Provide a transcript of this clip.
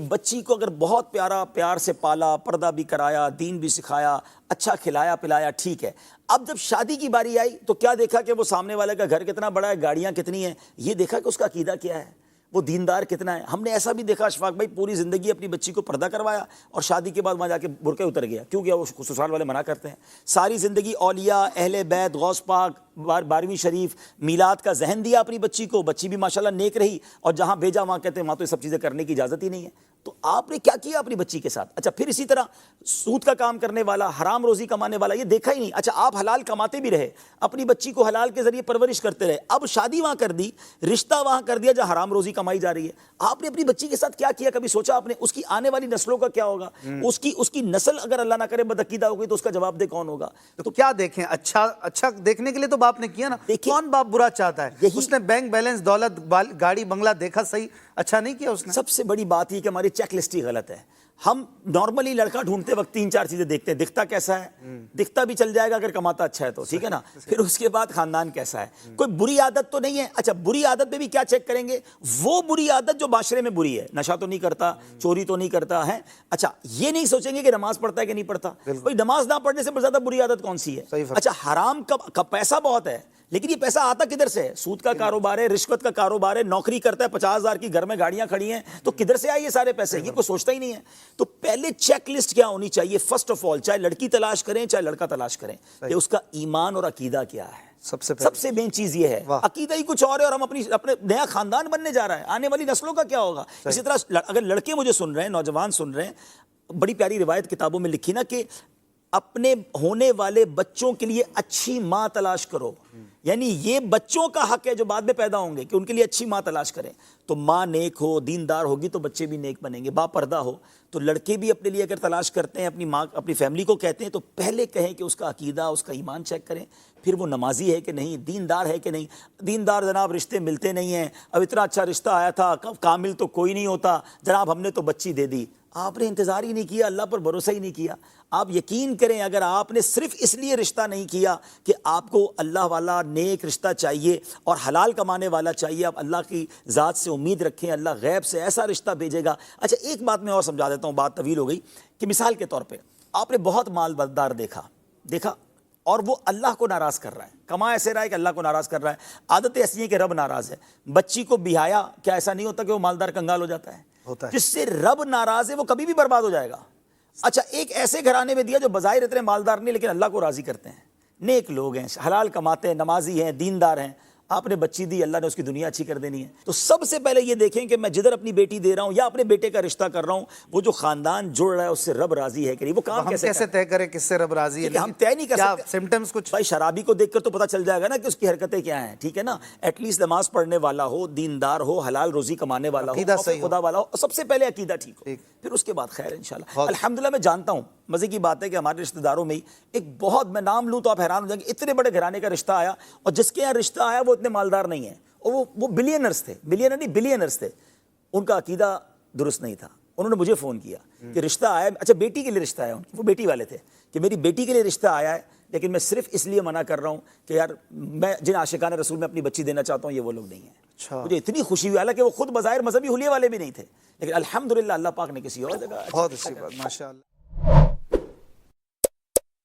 بچی کو اگر بہت پیار سے پالا، پردہ بھی کرایا، دین بھی سکھایا، اچھا کھلایا پلایا، ٹھیک ہے۔ اب جب شادی کی باری آئی تو کیا دیکھا کہ وہ سامنے والے کا گھر کتنا بڑا ہے، گاڑیاں کتنی ہیں، یہ دیکھا کہ اس کا عقیدہ کیا ہے، وہ دیندار کتنا ہے۔ ہم نے ایسا بھی دیکھا اشفاق بھائی، پوری زندگی اپنی بچی کو پردہ کروایا اور شادی کے بعد وہاں جا کے برقعے اتر گیا، کیوں گیا؟ وہ سسرال والے منع کرتے ہیں۔ ساری زندگی اولیاء، اہل بیت، غوث پاک، 12ویں شریف، میلاد کا ذہن دیا اپنی بچی کو، بچی بھی ماشاءاللہ نیک رہی، اور جہاں بھیجا وہاں کہتے ہیں وہاں تو یہ سب چیزیں کرنے کی اجازت ہی نہیں ہے۔ تو آپ نے کیا کیا اپنی بچی کے ساتھ؟ اچھا پھر اسی طرح سود کا کام کرنے والا، حرام روزی کمانے والا، یہ دیکھا ہی نہیں۔ اچھا آپ حلال کماتے بھی رہے، اپنی بچی کو حلال کے ذریعے پرورش کرتے رہے، اب شادی وہاں کر دی، رشتہ وہاں کر دیا جہاں حرام روزی کمائی جا رہی ہے۔ آپ نے اپنی بچی کے ساتھ کیا کیا؟ کبھی سوچا آپ نے اس کی آنے والی نسلوں کا کیا ہوگا؟ اس کی نسل اگر اللہ نہ کرے بدعقیدہ ہو گئی تو اس کا جواب دہ کون ہوگا؟ تو کیا دیکھیں؟ اچھا دیکھنے کے لیے تو باپ نے کیا نا، کون باپ برا چاہتا ہے؟ اس نے بینک بیلنس، دولت، گاڑی بنگلہ دیکھا، صحیح اچھا نہیں کیا اس نے۔ سب سے بڑی بات یہ کہ ہماری چیک لسٹ ہی غلط ہے۔ ہم نارملی لڑکا ڈھونڈتے وقت 3-4 چیزیں دیکھتے ہیں، دکھتا کیسا ہے، دکھتا بھی چل جائے گا اگر کماتا اچھا ہے تو، ٹھیک ہے نا، پھر اس کے بعد خاندان کیسا ہے، کوئی بری عادت تو نہیں ہے۔ اچھا بری عادت میں بھی کیا چیک کریں گے؟ وہ بری عادت جو معاشرے میں بری ہے، نشہ تو نہیں کرتا، چوری تو نہیں کرتا ہے۔ اچھا یہ نہیں سوچیں گے کہ نماز پڑھتا ہے کہ نہیں پڑھتا، کوئی نماز نہ پڑھنے سے زیادہ بری عادت کون سی ہے؟ اچھا حرام کا پیسہ بہت ہے، لیکن یہ پیسہ آتا کدھر سے ہے؟ سود کا کاروبار ہے، رشوت کا کاروبار ہے، نوکری کرتا ہے 50,000 کی، گھر میں گاڑیاں کھڑی ہیں، تو کدھر سے آئے یہ سارے پیسے؟ یہ کوئی سوچتا ہی نہیں ہے۔ تو پہلے چیک لسٹ کیا ہونی چاہیے؟ فرسٹ آف آل، چاہے لڑکی تلاش کریں چاہے لڑکا تلاش کریں، کہ اس کا ایمان اور عقیدہ کیا ہے۔ سب سے مین چیز یہ ہے، عقیدہ ہی کچھ اور ہے اور ہم اپنے نیا خاندان بننے جا رہا ہے، آنے والی نسلوں کا کیا ہوگا؟ اسی طرح اگر لڑکے مجھے سن رہے ہیں، نوجوان سن رہے ہیں، بڑی پیاری روایت کتابوں میں لکھی نا کہ اپنے ہونے والے بچوں کے لیے اچھی ماں تلاش کرو، یعنی یہ بچوں کا حق ہے جو بعد میں پیدا ہوں گے کہ ان کے لیے اچھی ماں تلاش کریں۔ تو ماں نیک ہو، دیندار ہوگی تو بچے بھی نیک بنیں گے، با پردہ ہو۔ تو لڑکے بھی اپنے لیے اگر تلاش کرتے ہیں، اپنی ماں، اپنی فیملی کو کہتے ہیں، تو پہلے کہیں کہ اس کا عقیدہ، اس کا ایمان چیک کریں، پھر وہ نمازی ہے کہ نہیں، دیندار ہے کہ نہیں۔ دیندار جناب رشتے ملتے نہیں ہیں، اب اتنا اچھا رشتہ آیا تھا، کامل تو کوئی نہیں ہوتا جناب، ہم نے تو بچی دے دی۔ آپ نے انتظار ہی نہیں کیا، اللہ پر بھروسہ ہی نہیں کیا۔ آپ یقین کریں اگر آپ نے صرف اس لیے رشتہ نہیں کیا کہ آپ کو اللہ والا نیک رشتہ چاہیے اور حلال کمانے والا چاہیے، آپ اللہ کی ذات سے امید رکھیں، اللہ غیب سے ایسا رشتہ بھیجے گا۔ اچھا ایک بات میں اور سمجھا دیتا ہوں، بات طویل ہو گئی، کہ مثال کے طور پہ آپ نے بہت مالدار دیکھا اور وہ اللہ کو ناراض کر رہا ہے، کما ایسے رہا ہے کہ اللہ کو ناراض کر رہا ہے، عادت ایسی ہے کہ رب ناراض ہے۔ بچی کو بیایا، کیا ایسا نہیں ہوتا کہ وہ مالدار کنگال ہو جاتا ہے؟ جس سے رب ناراض ہے وہ کبھی بھی برباد ہو جائے گا۔ اچھا ایک ایسے گھرانے میں دیا جو بظاہر اتنے مالدار نہیں لیکن اللہ کو راضی کرتے ہیں، نیک لوگ ہیں، حلال کماتے ہیں، نمازی ہیں، دیندار ہیں، آپ نے بچی دی، اللہ نے اس کی دنیا اچھی کر دینی ہے۔ تو سب سے پہلے یہ دیکھیں کہ میں جدھر اپنی بیٹی دے رہا ہوں یا اپنے بیٹے کا رشتہ کر رہا ہوں، وہ جو خاندان جڑ رہا ہے اس سے رب راضی ہے کہ نہیں۔ وہ کام کیسے طے کریں کس سے رب راضی ہے؟ ہم طے نہیں کر سکتے۔ سمپٹمز کچھ بھائی شرابی کو دیکھ کر تو پتہ چل جائے گا نا کہ اس کی حرکتیں کیا ہیں، ٹھیک ہے نا، ایٹ لیسٹ نماز پڑھنے والا ہو، دیندار ہو، حلال روزی کمانے والا ہو، خدا والا ہو، سب سے پہلے عقیدہ ٹھیک ہو، پھر اس کے بعد خیر انشاءاللہ۔ الحمدللہ میں جانتا ہوں، مزے کی بات ہے کہ ہمارے رشتہ داروں میں ہی ایک بہت، میں نام لوں تو آپ حیران ہو جائیں گے، اتنے بڑے گھرانے کا رشتہ آیا، اور جس کے یہاں رشتہ آیا وہ اتنے مالدار نہیں ہیں، اور وہ بلینرز تھے، بلینرز تھے۔ ان کا عقیدہ درست نہیں تھا۔ انہوں نے مجھے فون کیا کہ رشتہ آیا، اچھا بیٹی کے لیے رشتہ آیا، وہ بیٹی والے تھے، کہ میری بیٹی کے لیے رشتہ آیا ہے، لیکن میں صرف اس لیے منع کر رہا ہوں کہ یار میں جن عاشقان رسول میں اپنی بچی دینا چاہتا ہوں یہ وہ لوگ نہیں ہیں۔ مجھے اتنی خوشی ہوئی، حالانکہ وہ خود بظاہر مذہبی حلیے والے بھی نہیں تھے، لیکن الحمدللہ اللہ پاک نے کسی اور جگہ۔ بہت اچھی بات، ماشاءاللہ۔